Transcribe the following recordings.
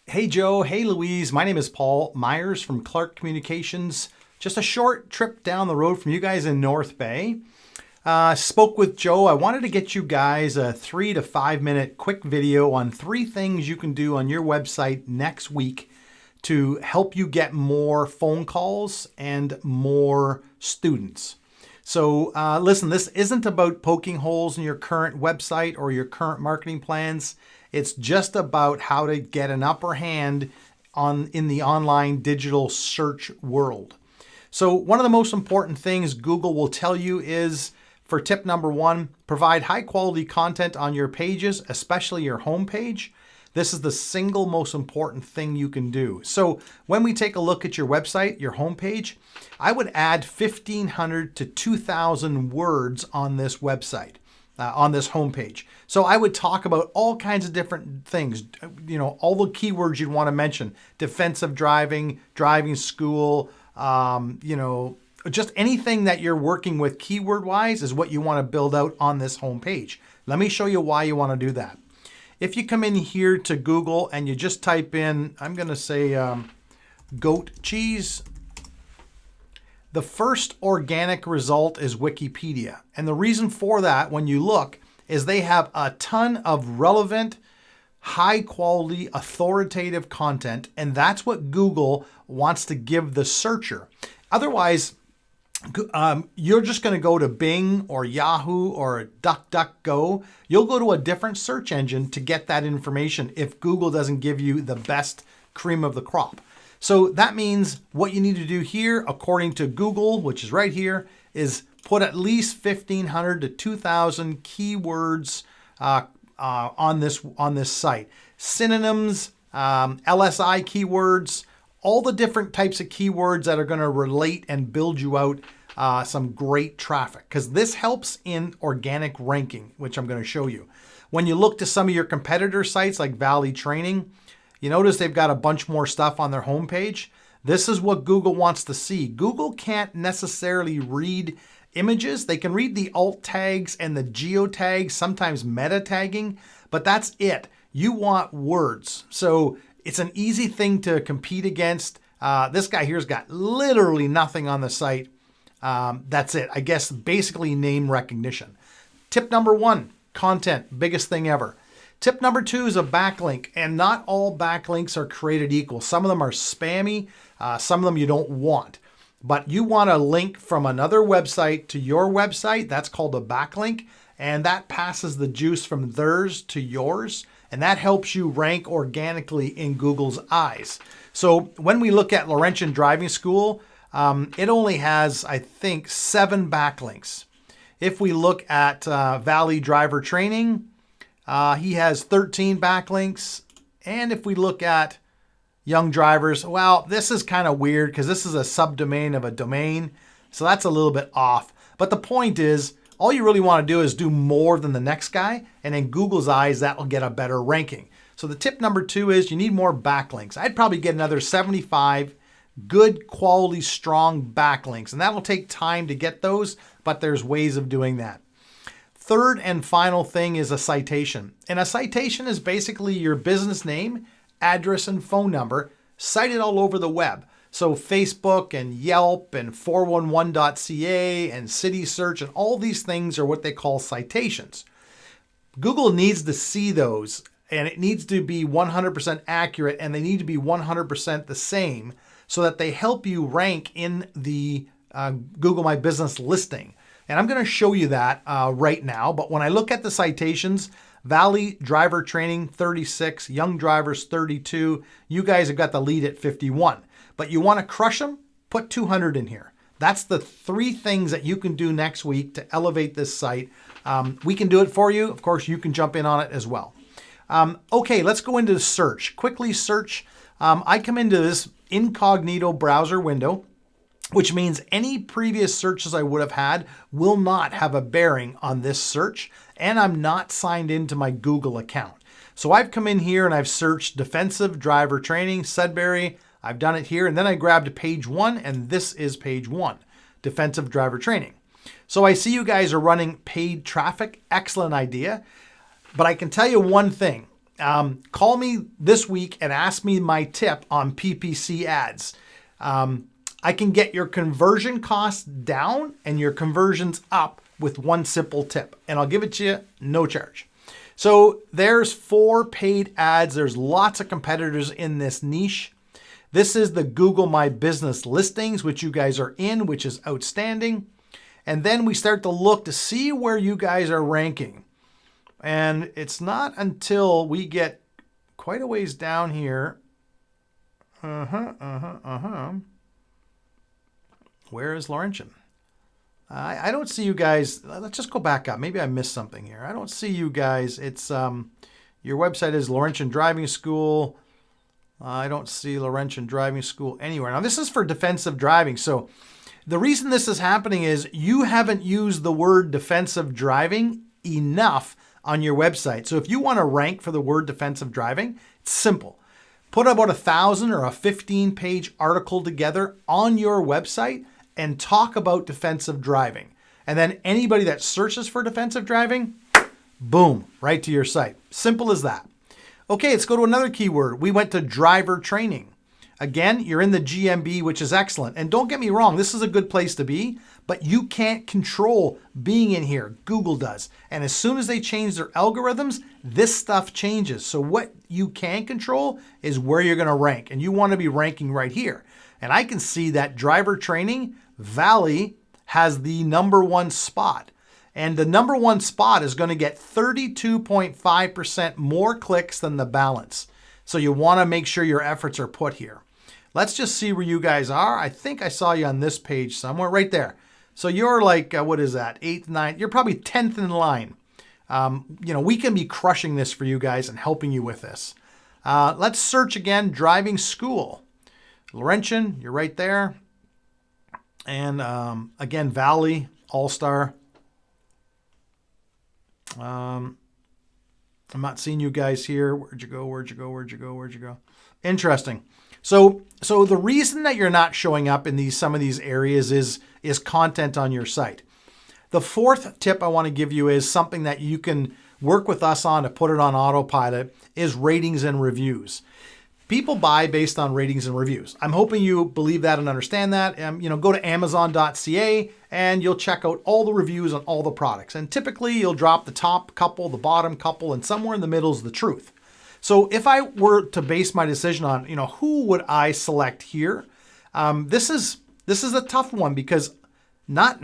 Hey Joe, hey Louise, my name is Paul Myers from Clark Communications. Just a short trip down the road from you guys in North Bay. Spoke with Joe. I wanted to get you guys a 3 to 5 minute quick video on 3 things you can do on your website next week to help you get more phone calls and more students. So listen, this isn't about poking holes in your current website or your current marketing plans. It's just about how to get an upper hand in the online digital search world. So one of the most important things Google will tell you is, for tip number 1, provide high quality content on your pages, especially your home page. This is the single most important thing you can do. So when we take a look at your website, your homepage, I would add 1,500 to 2,000 words on this website, on this homepage. So I would talk about all kinds of different things, all the keywords you'd want to mention: defensive driving, driving school, just anything that you're working with keyword wise is what you want to build out on this homepage. Let me show you why you want to do that. If you come in here to Google and you just type in, I'm going to say goat cheese, the first organic result is Wikipedia. And the reason for that, when you look, is they have a ton of relevant, high quality, authoritative content. And that's what Google wants to give the searcher. Otherwise, you're just going to go to Bing or Yahoo or DuckDuckGo. You'll go to a different search engine to get that information if Google doesn't give you the best cream of the crop. So that means what you need to do here, according to Google, which is right here, is put at least 1,500 to 2,000 keywords on this site. Synonyms, LSI keywords, all the different types of keywords that are going to relate and build you out some great traffic, because this helps in organic ranking, which I'm going to show you. When you look to some of your competitor sites like Valley Training, you notice they've got a bunch more stuff on their homepage. This is what Google wants to see. Google can't necessarily read images. They can read the alt tags and the geo tags, sometimes meta tagging, but that's it. You want words. So it's an easy thing to compete against. This guy here's got literally nothing on the site. That's it. I guess basically name recognition. Tip number 1, content, biggest thing ever. Tip number 2 is a backlink, and not all backlinks are created equal. Some of them are spammy, some of them you don't want. But you want a link from another website to your website. That's called a backlink, and that passes the juice from theirs to yours, and that helps you rank organically in Google's eyes. So when we look at Laurentian Driving School, it only has, I think, 7 backlinks. If we look at Valley Driver Training, he has 13 backlinks. And if we look at Young Drivers, well, this is kind of weird because this is a subdomain of a domain. So that's a little bit off. But the point is, all you really want to do is do more than the next guy. And in Google's eyes, that will get a better ranking. So the tip number 2 is you need more backlinks. I'd probably get another 75 good quality, strong backlinks. And that will take time to get those, but there's ways of doing that. Third and final thing is a citation. And a citation is basically your business name, address, and phone number cited all over the web. So Facebook and Yelp and 411.ca and City Search and all these things are what they call citations. Google needs to see those, and it needs to be 100% accurate, and they need to be 100% the same so that they help you rank in the Google My Business listing. And I'm going to show you that right now. But when I look at the citations, Valley Driver Training 36, Young Drivers 32, you guys have got the lead at 51. But you want to crush them? Put 200 in here. That's the 3 things that you can do next week to elevate this site. We can do it for you. Of course, you can jump in on it as well. Okay, let's go into the search. Quickly search. I come into this incognito browser window, which means any previous searches I would have had will not have a bearing on this search, and I'm not signed into my Google account. So I've come in here and I've searched defensive driver training, Sudbury. I've done it here, and then I grabbed page 1, and this is page 1, defensive driver training. So I see you guys are running paid traffic. Excellent idea. But I can tell you one thing. call me this week and ask me my tip on PPC ads. I can get your conversion costs down and your conversions up with one simple tip, and I'll give it to you no charge. So there's 4 paid ads. There's lots of competitors in this niche. This is the Google My Business listings, which you guys are in, which is outstanding. And then we start to look to see where you guys are ranking. And it's not until we get quite a ways down here. Where is Laurentian? I don't see you guys. Let's just go back up. Maybe I missed something here. I don't see you guys. It's your website is Laurentian Driving School. I don't see Laurentian Driving School anywhere. Now this is for defensive driving. So the reason this is happening is you haven't used the word defensive driving enough on your website. So if you want to rank for the word defensive driving, it's simple. Put about 1,000 or a 15-page article together on your website and talk about defensive driving. And then anybody that searches for defensive driving, boom, right to your site. Simple as that. Okay, let's go to another keyword. We went to driver training. Again, you're in the GMB, which is excellent. And don't get me wrong, this is a good place to be, but you can't control being in here. Google does. And as soon as they change their algorithms, this stuff changes. So what you can control is where you're going to rank. And you want to be ranking right here. And I can see that driver training, Valley, has the #1 spot. And the #1 spot is going to get 32.5% more clicks than the balance. So you want to make sure your efforts are put here. Let's just see where you guys are. I think I saw you on this page somewhere, right there. So you're like, what is that, 8th, 9th? You're probably 10th in line. We can be crushing this for you guys and helping you with this. Let's search again, driving school. Laurentian, you're right there. And again, Valley, All-Star. I'm not seeing you guys here. Where'd you go? Interesting. So the reason that you're not showing up in some of these areas is content on your site. The 4th tip I want to give you is something that you can work with us on to put it on autopilot is ratings and reviews. People buy based on ratings and reviews. I'm hoping you believe that and understand that. Go to Amazon.ca and you'll check out all the reviews on all the products. And typically you'll drop the top couple, the bottom couple, and somewhere in the middle is the truth. So if I were to base my decision on, who would I select here? This is a tough one because not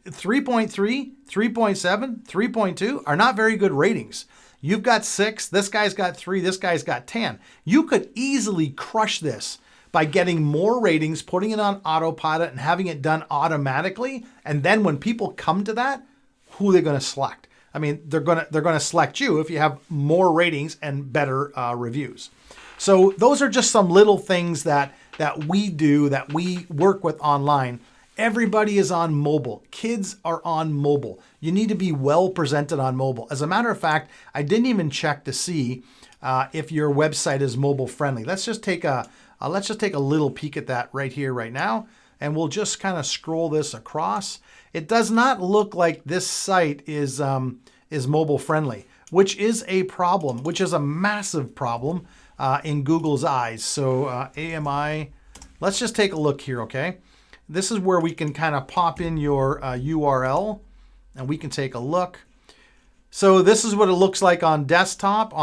3.3, 3.7, 3.2 are not very good ratings. You've got 6, this guy's got 3, this guy's got 10. You could easily crush this by getting more ratings, putting it on autopilot and having it done automatically. And then when people come to that, who are they going to select? I mean, they're going to select you if you have more ratings and better reviews. So those are just some little things that we do, that we work with online. Everybody is on mobile. Kids are on mobile. You need to be well presented on mobile. As a matter of fact, I didn't even check to see if your website is mobile friendly. Let's just take a little peek at that right here, right now, and we'll just kind of scroll this across. It does not look like this site is mobile friendly, which is a problem, which is a massive problem in Google's eyes. So AMI, let's just take a look here, okay? This is where we can kind of pop in your URL and we can take a look. So this is what it looks like on desktop,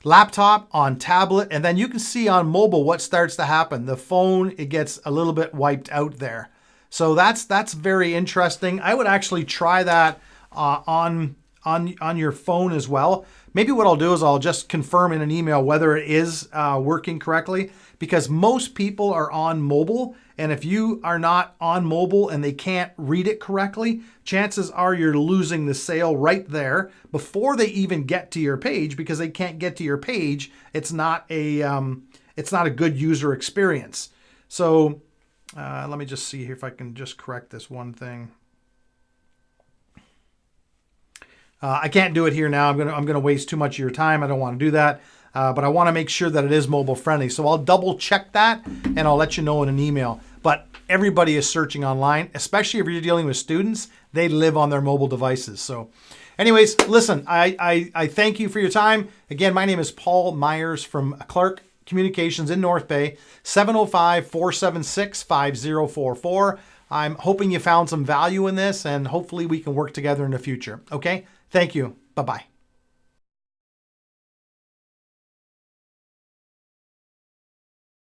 laptop, on tablet, and then you can see on mobile what starts to happen. The phone, it gets a little bit wiped out there. So that's very interesting. I would actually try that on your phone as well. Maybe what I'll do is I'll just confirm in an email whether it is working correctly, because most people are on mobile. And if you are not on mobile and they can't read it correctly, chances are you're losing the sale right there before they even get to your page, because they can't get to your page. It's not a good user experience. So let me just see here if I can just correct this one thing. I can't do it here now. I'm gonna waste too much of your time. I don't want to do that. But I want to make sure that it is mobile friendly. So I'll double check that and I'll let you know in an email. But everybody is searching online, especially if you're dealing with students. they live on their mobile devices. So anyways, listen, I thank you for your time. Again, my name is Paul Myers from Clark Communications in North Bay, 705-476-5044. I'm hoping you found some value in this, and hopefully we can work together in the future. Okay? Thank you. Bye-bye.